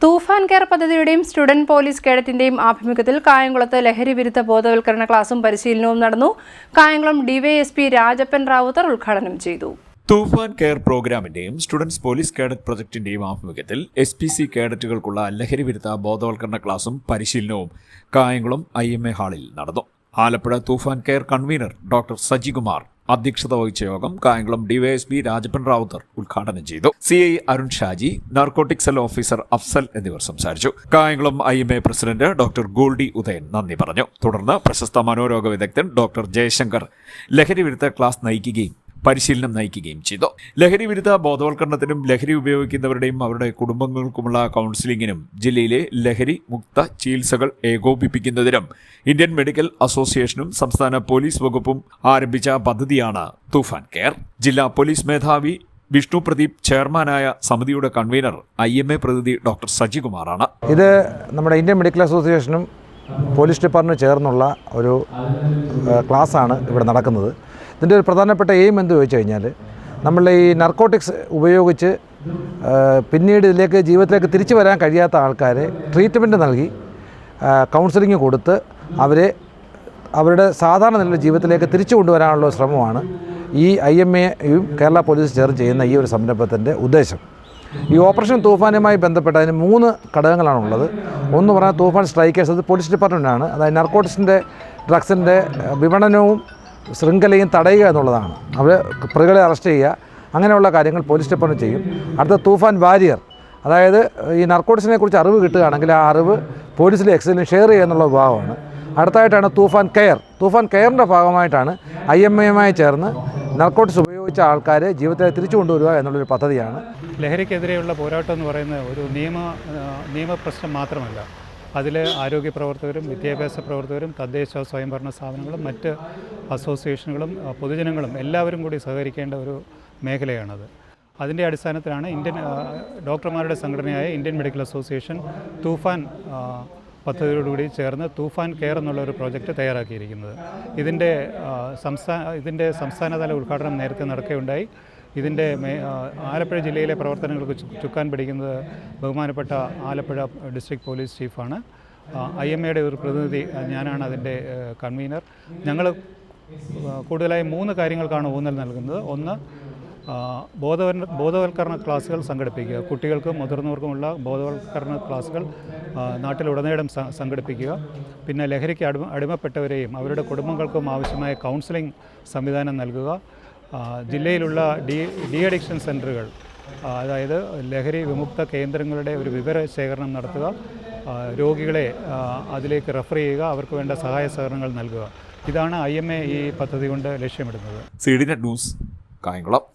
തൂഫാൻ care പദ്ധതിയുടെയും student police കേഡറ്റിന്റെയും ആഭിമുഖ്യത്തിൽ കായംകുളത്ത് ലഹരി വിരുദ്ധ ബോധവൽക്കരണ ക്ലാസും പരിശീലനവും നടന്നു. കായംകുളം ഡിവൈഎസ്പി രാജപ്പൻ റാവുത്തർ ഉദ്ഘാടനം ചെയ്തു. തൂഫാൻ കെയർ പ്രോഗ്രാമിന്റെയും സ്റ്റുഡൻസ് പോലീസ് കേഡറ്റ് പ്രൊജക്ടിന്റെയും ആഭിമുഖ്യത്തിൽ SPC കേഡറ്റുകൾക്കുള്ള ലഹരി വിരുദ്ധ ബോധവൽക്കരണ ക്ലാസും പരിശീലനവും കായംകുളം IMA ഹാളിൽ നടന്നു. ആലപ്പുഴ തൂഫാൻ കെയർ കൺവീനർ ഡോക്ടർ സജികുമാർ അധ്യക്ഷത വഹിച്ച യോഗം കായംകുളം ഡിവൈഎസ്പി രാജപ്പൻ റാവുത്തർ ഉദ്ഘാടനം ചെയ്തു. CI Arun Shaji, narcotic cell officer Afzal എന്നിവർ സംസാരിച്ചു. Kayamkulam IMA president doctor Goldy Udayan നന്ദി പറഞ്ഞു. തുടർന്ന് പ്രശസ്ത മനോരോഗ വിദഗ്ധൻ ഡോക്ടർ ജയശങ്കർ ലഹരി വിരുദ്ധ ക്ലാസ് നയിക്കുകയും പരിശീലനം നയിക്കുകയും ചെയ്തു. ലഹരി വിരുദ്ധ ബോധവൽക്കരണത്തിനും ലഹരി ഉപയോഗിക്കുന്നവരുടെയും അവരുടെ കുടുംബങ്ങൾക്കുമുള്ള കൗൺസിലിംഗിനും ജില്ലയിലെ ലഹരി മുക്ത ചികിത്സകൾ ഏകോപിപ്പിക്കുന്നതിനും ഇന്ത്യൻ മെഡിക്കൽ അസോസിയേഷനും സംസ്ഥാന പോലീസ് വകുപ്പും ആരംഭിച്ച പദ്ധതിയാണ് തൂഫാൻ കെയർ. ജില്ലാ പോലീസ് മേധാവി വിഷ്ണു പ്രദീപ് ചെയർമാനായ സമിതിയുടെ കൺവീനർ IMA പ്രതിനിധി ഡോക്ടർ സജികുമാറാണ്. ഇത് നമ്മുടെ ഇന്ത്യൻ മെഡിക്കൽ അസോസിയേഷനും പോലീസ് ഡിപ്പാർട്ട്മെൻറ്റും ചേർന്നുള്ള ഒരു ക്ലാസ്സാണ് ഇവിടെ നടക്കുന്നത്. ഇതിൻ്റെ ഒരു പ്രധാനപ്പെട്ട എയിം എന്ത് ചോദിച്ചു കഴിഞ്ഞാൽ, നമ്മൾ ഈ നർക്കോട്ടിക്സ് ഉപയോഗിച്ച് പിന്നീട് ഇതിലേക്ക് ജീവിതത്തിലേക്ക് തിരിച്ചു വരാൻ കഴിയാത്ത ആൾക്കാരെ ട്രീറ്റ്മെൻറ്റ് നൽകി കൗൺസിലിംഗ് കൊടുത്ത് അവരുടെ സാധാരണ നിലയിലുള്ള ജീവിതത്തിലേക്ക് തിരിച്ചു കൊണ്ടുവരാനുള്ള ശ്രമമാണ് ഈ IMAയും കേരള പോലീസ് ചേർന്ന് ചെയ്യുന്ന ഈ ഒരു സംരംഭത്തിൻ്റെ ഉദ്ദേശം. ഈ ഓപ്പറേഷൻ തൂഫാനുമായി ബന്ധപ്പെട്ട് അതിന് 3 ഘടകങ്ങളാണുള്ളത്. ഒന്ന് പറഞ്ഞാൽ തൂഫാൻ സ്ട്രൈക്കേഴ്സ്, അത് പോലീസ് ഡിപ്പാർട്ട്മെൻറ്റാണ്. അതായത് നർക്കോട്ടിക്സിൻ്റെ ഡ്രഗ്സിൻ്റെ വിപണനവും ശൃംഖലയും തടയുക എന്നുള്ളതാണ്. അവർ പ്രതികളെ അറസ്റ്റ് ചെയ്യുക, അങ്ങനെയുള്ള കാര്യങ്ങൾ പോലീസ് ഡിപ്പാർട്ട്മെൻറ്റ് ചെയ്യും. അടുത്ത തൂഫാൻ വാരിയർ, അതായത് ഈ നർക്കോട്ടിക്സിനെ കുറിച്ച് അറിവ് കിട്ടുകയാണെങ്കിൽ ആ അറിവ് പോലീസിലെ എക്സലിന് ഷെയർ ചെയ്യുക എന്നുള്ള വിഭാഗമാണ്. അടുത്തായിട്ടാണ് തൂഫാൻ കെയർ. തൂഫാൻ കെയറിൻ്റെ ഭാഗമായിട്ടാണ് IMAയുമായി ചേർന്ന് നർക്കോട്ടിക്സ് ഉപയോഗിച്ച ആൾക്കാരെ ജീവിതത്തെ തിരിച്ചു കൊണ്ടുവരിക എന്നുള്ളൊരു പദ്ധതിയാണ്. ലഹരിക്കെതിരെയുള്ള പോരാട്ടം എന്ന് പറയുന്നത് ഒരു നിയമപ്രശ്നം മാത്രമല്ല. അതിൽ ആരോഗ്യ പ്രവർത്തകരും വിദ്യാഭ്യാസ പ്രവർത്തകരും തദ്ദേശ സ്വയംഭരണ സ്ഥാപനങ്ങളും മറ്റ് അസോസിയേഷനുകളും പൊതുജനങ്ങളും എല്ലാവരും കൂടി സഹകരിക്കേണ്ട ഒരു മേഖലയാണത്. അതിൻ്റെ അടിസ്ഥാനത്തിലാണ് ഡോക്ടർമാരുടെ സംഘടനയായ ഇന്ത്യൻ മെഡിക്കൽ അസോസിയേഷൻ തൂഫാൻ പദ്ധതിയോടുകൂടി ചേർന്ന് തൂഫാൻ കെയർ എന്നുള്ള ഒരു പ്രോജക്റ്റ് തയ്യാറാക്കിയിരിക്കുന്നത്. ഇതിൻ്റെ സംസ്ഥാനതല ഉദ്ഘാടനം നേരത്തെ നടക്കുകയുണ്ടായി. ഇതിൻ്റെ ആലപ്പുഴ ജില്ലയിലെ പ്രവർത്തനങ്ങൾക്ക് ചുക്കാൻ പിടിക്കുന്നത് ബഹുമാനപ്പെട്ട ആലപ്പുഴ ഡിസ്ട്രിക്ട് പോലീസ് ചീഫാണ്. IMAയുടെ ഒരു പ്രതിനിധി, ഞാനാണ് അതിൻ്റെ കൺവീനർ. ഞങ്ങൾ കൂടുതലായി 3 കാര്യങ്ങൾക്കാണ് ഊന്നൽ നൽകുന്നത്. ഒന്ന്, ബോധവൽക്കരണ ക്ലാസ്സുകൾ സംഘടിപ്പിക്കുക. കുട്ടികൾക്കും മുതിർന്നവർക്കുമുള്ള ബോധവൽക്കരണ ക്ലാസ്സുകൾ നാട്ടിലുടനീളം സംഘടിപ്പിക്കുക. പിന്നെ ലഹരിക്ക് അടിമപ്പെട്ടവരെയും അവരുടെ കുടുംബങ്ങൾക്കും ആവശ്യമായ കൗൺസിലിംഗ് സംവിധാനം നൽകുക. ജില്ലയിലുള്ള ഡി അഡിക്ഷൻ സെൻ്ററുകൾ, അതായത് ലഹരി വിമുക്ത കേന്ദ്രങ്ങളുടെ ഒരു വിവര ശേഖരണം നടത്തുക, രോഗികളെ അതിലേക്ക് റെഫർ ചെയ്യുക, അവർക്ക് വേണ്ട സഹായ സഹകരണങ്ങൾ നൽകുക. ഇതാണ് IMA ഈ പദ്ധതി കൊണ്ട് ലക്ഷ്യമിടുന്നത്. CDNet news, Kayamkulam.